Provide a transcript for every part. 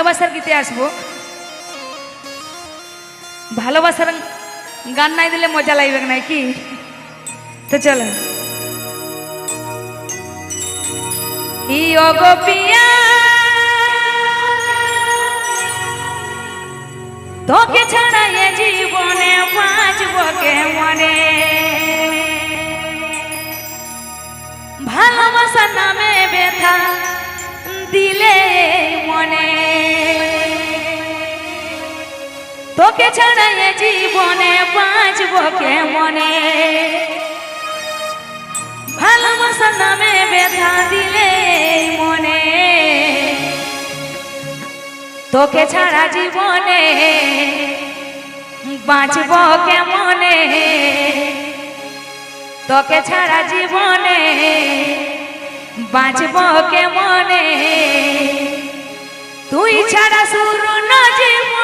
ভালোবাসার গীতে আসবো। ভালোবাসার গান নাই দিলে মজা লাগবে না কি? তো চলো। পিয়া তোকে ছাড়া এ জীবনে বাঁচব কেমনে, ভালোবাসার নামে ব্যথা দিলে মনে, তোকে ছাড়া এ জীবনে বাঁচব কেমনে, ভালোবাসার নামে ব্যথা দিলে মনে, তোকে ছাড়া জীবনে বাঁচব কেমনে, তোকে ছাড়া জীবনে বাঁচব কেমনে, তুই ছাড়া শুরু না জীবন।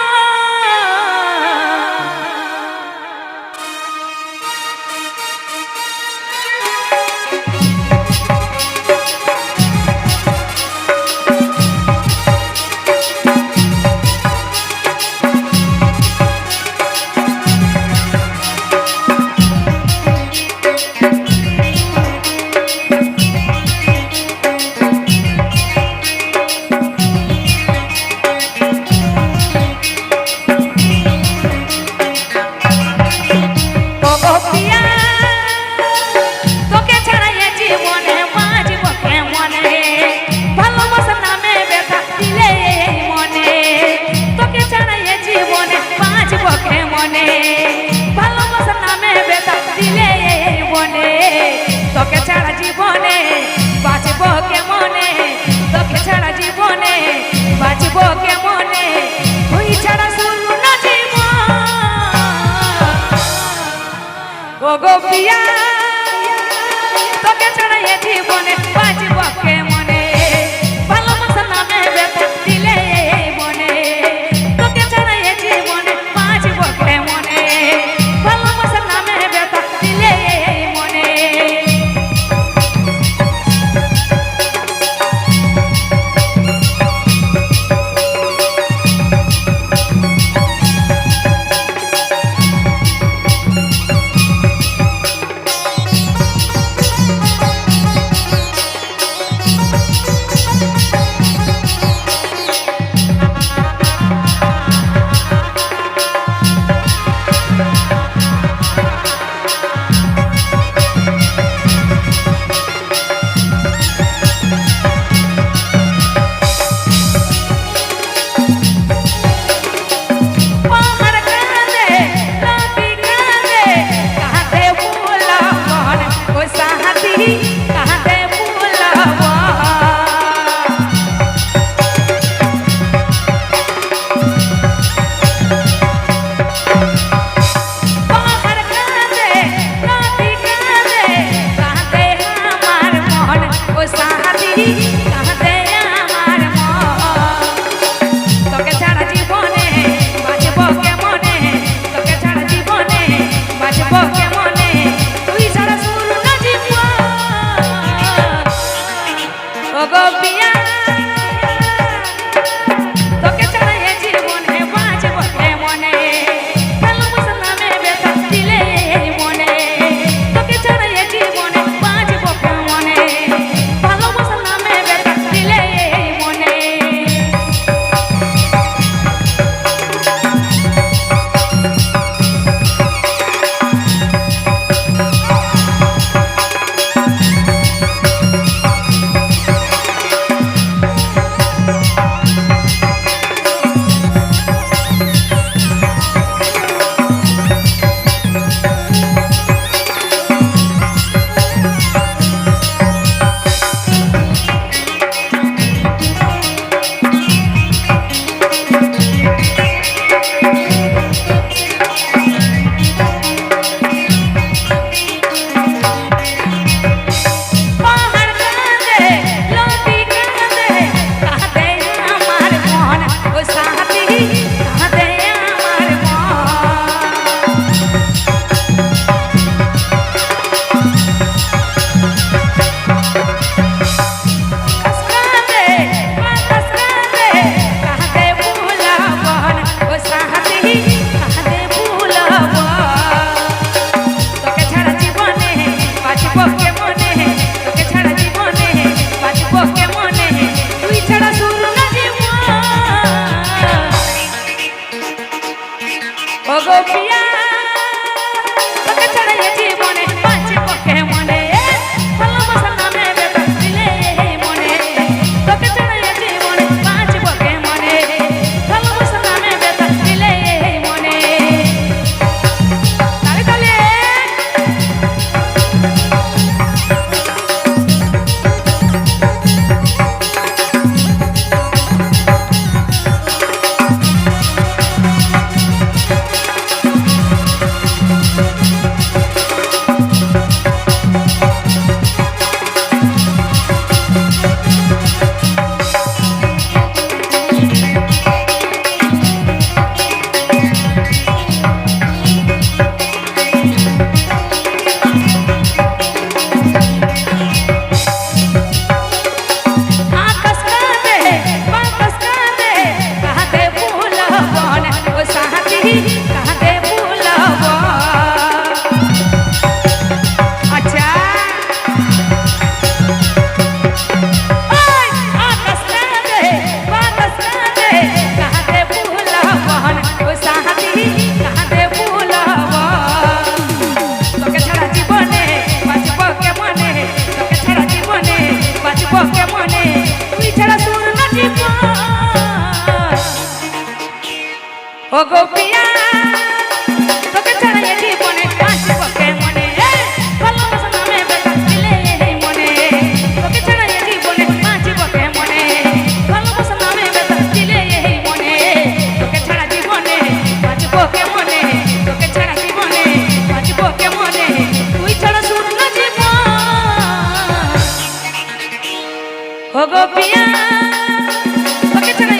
তোকে ছাড়া জীবনে বাঁচব কেমনে, তোকে ছাড়া জীবনে বাঁচব কেমনে, তুই ছাড়া শুরু না জীবন। ও গো প্রিয়া তোকে ছাড়া এ জীবনে বাঁচব কেমনে, ভালোবাসার নামে ব্যথা দিলে মনে, তোকে ছাড়া এ জীবনে বাঁচব কেমনে, ভালোবাসার নামে ব্যথা দিলে মনে। ও গো পিয়া তোকে ছাড়া এ জীবনে বাঁচব কেমনে ভালোবাসা নামে ব্যথা দিলে এই মনে তোকে ছাড়া এ জীবনে বাঁচব কেমনে ভালোবাসা নামে ব্যথা দিলে এই মনে তোকে ছাড়া জীবনে বাঁচব কেমনে তোকে ছাড়া জীবনে বাঁচব কেমনে তুই ছাড়া শূন্য জীবন ও গো পিয়া তোকে ছাড়া